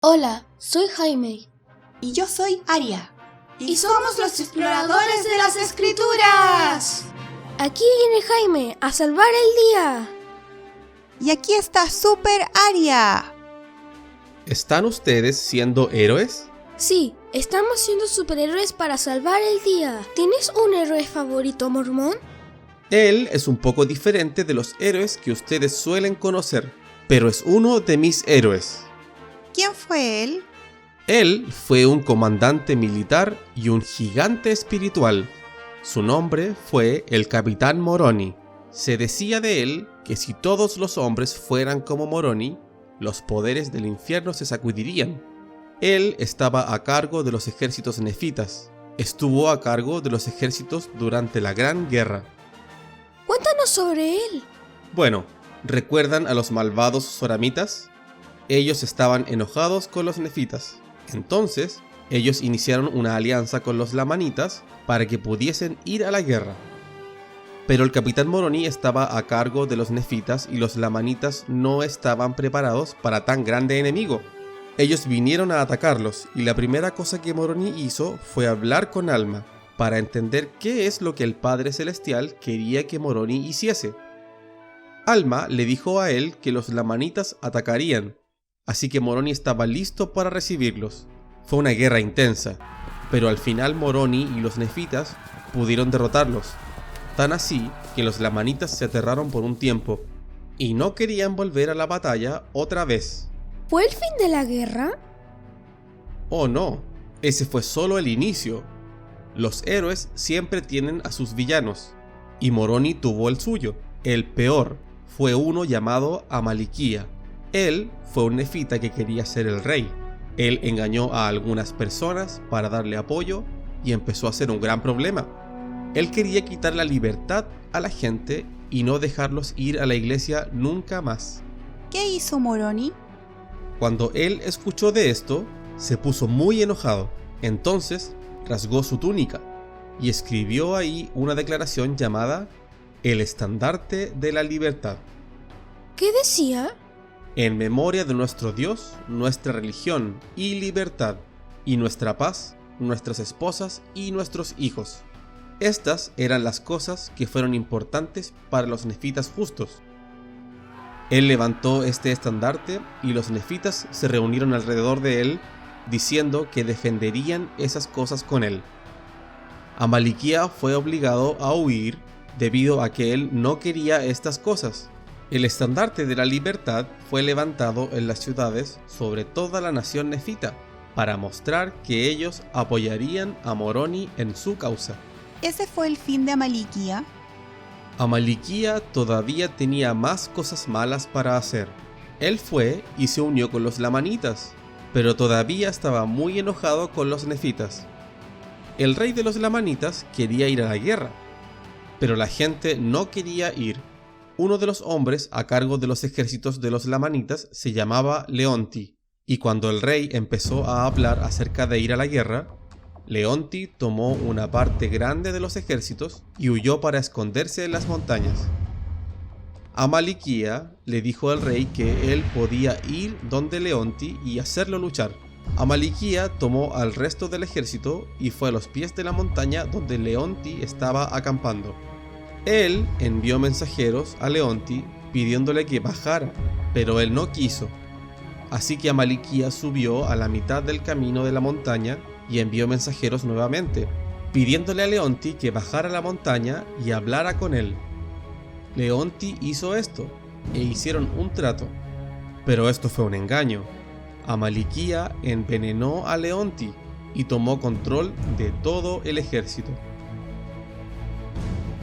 Hola, soy Jaime. Y yo soy Aria. Y somos los exploradores de las escrituras. Aquí viene Jaime a salvar el día. Y aquí está Super Aria. ¿Están ustedes siendo héroes? Sí, estamos siendo superhéroes para salvar el día. ¿Tienes un héroe favorito, Mormón? Él es un poco diferente de los héroes que ustedes suelen conocer, pero es uno de mis héroes. ¿Quién fue él? Él fue un comandante militar y un gigante espiritual. Su nombre fue el Capitán Moroni. Se decía de él que si todos los hombres fueran como Moroni, los poderes del infierno se sacudirían. Él estaba a cargo de los ejércitos nefitas. Estuvo a cargo de los ejércitos durante la Gran Guerra. Cuéntanos sobre él. Bueno, ¿recuerdan a los malvados soramitas? Ellos estaban enojados con los nefitas. Entonces, ellos iniciaron una alianza con los lamanitas para que pudiesen ir a la guerra. Pero el Capitán Moroni estaba a cargo de los nefitas y los lamanitas no estaban preparados para tan grande enemigo. Ellos vinieron a atacarlos y la primera cosa que Moroni hizo fue hablar con Alma para entender qué es lo que el Padre Celestial quería que Moroni hiciese. Alma le dijo a él que los lamanitas atacarían, así que Moroni estaba listo para recibirlos. Fue una guerra intensa, pero al final Moroni y los nefitas pudieron derrotarlos, tan así que los lamanitas se aterraron por un tiempo y no querían volver a la batalla otra vez. ¿Fue el fin de la guerra? Oh no, ese fue solo el inicio. Los héroes siempre tienen a sus villanos, y Moroni tuvo el suyo. El peor fue uno llamado Amalicía. Él fue un nefita que quería ser el rey. Él engañó a algunas personas para darle apoyo y empezó a ser un gran problema. Él quería quitar la libertad a la gente y no dejarlos ir a la iglesia nunca más. ¿Qué hizo Moroni? Cuando él escuchó de esto, se puso muy enojado. Entonces rasgó su túnica y escribió ahí una declaración llamada El Estandarte de la Libertad. ¿Qué decía? En memoria de nuestro Dios, nuestra religión y libertad, y nuestra paz, nuestras esposas y nuestros hijos. Estas eran las cosas que fueron importantes para los nefitas justos. Él levantó este estandarte y los nefitas se reunieron alrededor de él, diciendo que defenderían esas cosas con él. Amalicía fue obligado a huir debido a que él no quería estas cosas. El estandarte de la libertad fue levantado en las ciudades sobre toda la nación nefita, para mostrar que ellos apoyarían a Moroni en su causa. ¿Ese fue el fin de Amalicía? Amalicía todavía tenía más cosas malas para hacer. Él fue y se unió con los lamanitas, pero todavía estaba muy enojado con los nefitas. El rey de los lamanitas quería ir a la guerra, pero la gente no quería ir. Uno de los hombres a cargo de los ejércitos de los lamanitas se llamaba Leonti, y cuando el rey empezó a hablar acerca de ir a la guerra, Leonti tomó una parte grande de los ejércitos y huyó para esconderse en las montañas. Amalicía le dijo al rey que él podía ir donde Leonti y hacerlo luchar. Amalicía tomó al resto del ejército y fue a los pies de la montaña donde Leonti estaba acampando. Él envió mensajeros a Leonti pidiéndole que bajara, pero él no quiso. Así que Amalicía subió a la mitad del camino de la montaña y envió mensajeros nuevamente, pidiéndole a Leonti que bajara a la montaña y hablara con él. Leonti hizo esto, e hicieron un trato. Pero esto fue un engaño. Amalicía envenenó a Leonti y tomó control de todo el ejército.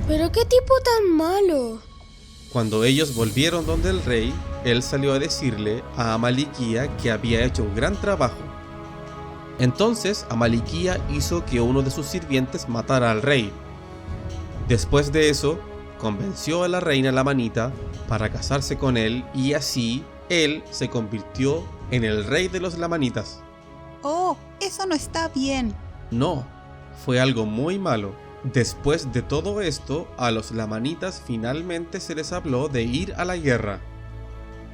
¿Pero qué tipo tan malo? Cuando ellos volvieron donde el rey, él salió a decirle a Amalicía que había hecho un gran trabajo. Entonces Amalicía hizo que uno de sus sirvientes matara al rey. Después de eso, convenció a la reina lamanita para casarse con él y así él se convirtió en el rey de los lamanitas. Oh, eso no está bien. No, fue algo muy malo. Después de todo esto, a los lamanitas finalmente se les habló de ir a la guerra.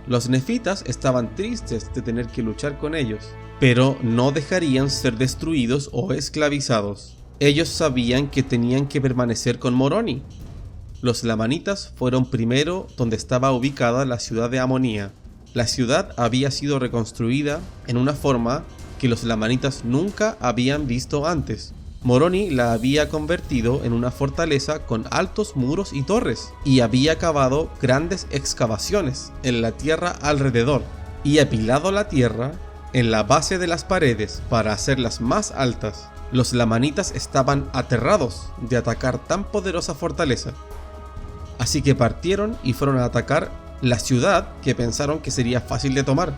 Los nefitas estaban tristes de tener que luchar con ellos, pero no dejarían ser destruidos o esclavizados. Ellos sabían que tenían que permanecer con Moroni. Los lamanitas fueron primero donde estaba ubicada la ciudad de Amonía. La ciudad había sido reconstruida en una forma que los lamanitas nunca habían visto antes. Moroni la había convertido en una fortaleza con altos muros y torres, y había cavado grandes excavaciones en la tierra alrededor, y apilado la tierra en la base de las paredes para hacerlas más altas. Los lamanitas estaban aterrados de atacar tan poderosa fortaleza. Así que partieron y fueron a atacar la ciudad que pensaron que sería fácil de tomar.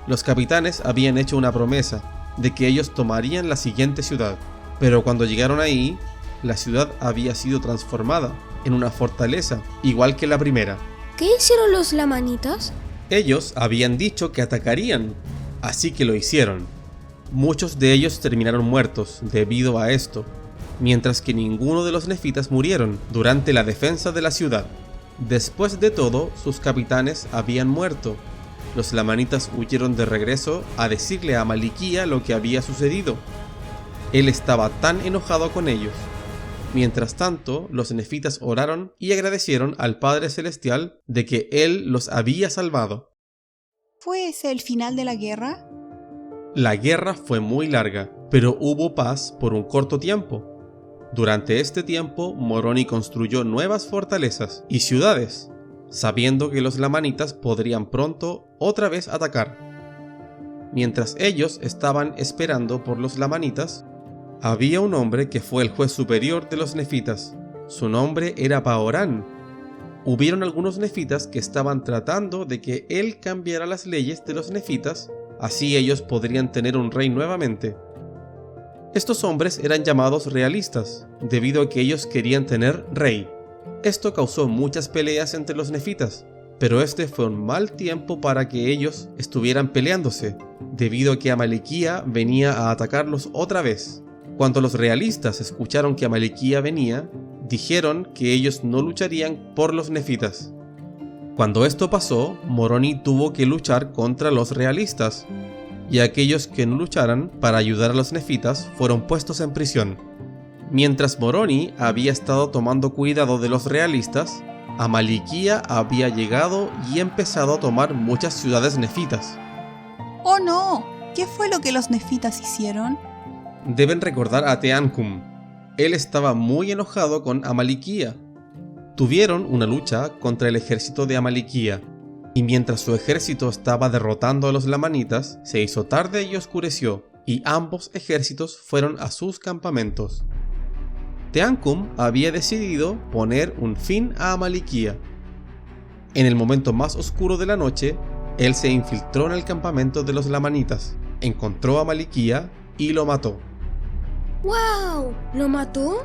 Los capitanes habían hecho una promesa de que ellos tomarían la siguiente ciudad, pero cuando llegaron ahí, la ciudad había sido transformada en una fortaleza igual que la primera. ¿Qué hicieron los lamanitas? Ellos habían dicho que atacarían, así que lo hicieron. Muchos de ellos terminaron muertos debido a esto, mientras que ninguno de los nefitas murieron durante la defensa de la ciudad. Después de todo, sus capitanes habían muerto. Los lamanitas huyeron de regreso a decirle a Maliquía lo que había sucedido. Él estaba tan enojado con ellos. Mientras tanto, los nefitas oraron y agradecieron al Padre Celestial de que Él los había salvado. ¿Fue ese el final de la guerra? La guerra fue muy larga, pero hubo paz por un corto tiempo. Durante este tiempo, Moroni construyó nuevas fortalezas y ciudades, sabiendo que los lamanitas podrían pronto otra vez atacar. Mientras ellos estaban esperando por los lamanitas, había un hombre que fue el juez superior de los nefitas. Su nombre era Paorán. Hubieron algunos nefitas que estaban tratando de que él cambiara las leyes de los nefitas, así ellos podrían tener un rey nuevamente. Estos hombres eran llamados realistas, debido a que ellos querían tener rey. Esto causó muchas peleas entre los nefitas, pero este fue un mal tiempo para que ellos estuvieran peleándose, debido a que Amaliquía venía a atacarlos otra vez. Cuando los realistas escucharon que Amaliquía venía, dijeron que ellos no lucharían por los nefitas. Cuando esto pasó, Moroni tuvo que luchar contra los realistas, y aquellos que no lucharan para ayudar a los nefitas fueron puestos en prisión. Mientras Moroni había estado tomando cuidado de los realistas, Amaliquía había llegado y empezado a tomar muchas ciudades nefitas. ¡Oh no! ¿Qué fue lo que los nefitas hicieron? Deben recordar a Teancum. Él estaba muy enojado con Amaliquía. Tuvieron una lucha contra el ejército de Amaliquía, y mientras su ejército estaba derrotando a los lamanitas, se hizo tarde y oscureció, y ambos ejércitos fueron a sus campamentos. Teancum había decidido poner un fin a Amaliquía. En el momento más oscuro de la noche, él se infiltró en el campamento de los lamanitas, encontró a Amaliquía y lo mató. ¡Wow! ¿Lo mató?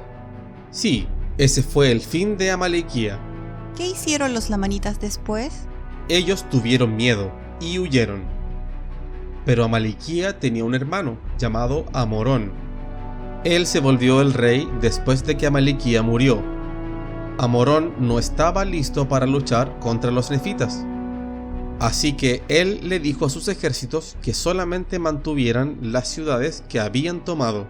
Sí, ese fue el fin de Amaliquía. ¿Qué hicieron los lamanitas después? Ellos tuvieron miedo y huyeron. Pero Amaliquía tenía un hermano llamado Amorón. Él se volvió el rey después de que Amaliquía murió. Amorón no estaba listo para luchar contra los nefitas. Así que él le dijo a sus ejércitos que solamente mantuvieran las ciudades que habían tomado.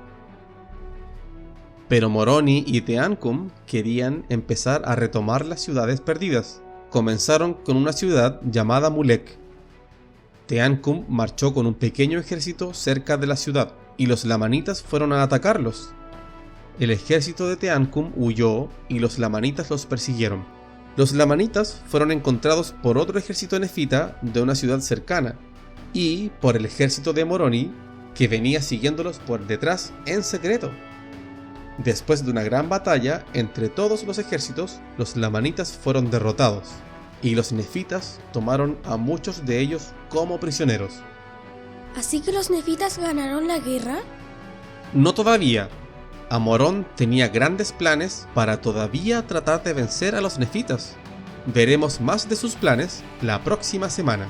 Pero Moroni y Teancum querían empezar a retomar las ciudades perdidas. Comenzaron con una ciudad llamada Mulek. Teancum marchó con un pequeño ejército cerca de la ciudad, y los lamanitas fueron a atacarlos. El ejército de Teancum huyó y los lamanitas los persiguieron. Los lamanitas fueron encontrados por otro ejército nefita de una ciudad cercana, y por el ejército de Moroni, que venía siguiéndolos por detrás en secreto. Después de una gran batalla entre todos los ejércitos, los lamanitas fueron derrotados, y los nefitas tomaron a muchos de ellos como prisioneros. ¿Así que los nefitas ganaron la guerra? No todavía. Amorón tenía grandes planes para todavía tratar de vencer a los nefitas. Veremos más de sus planes la próxima semana.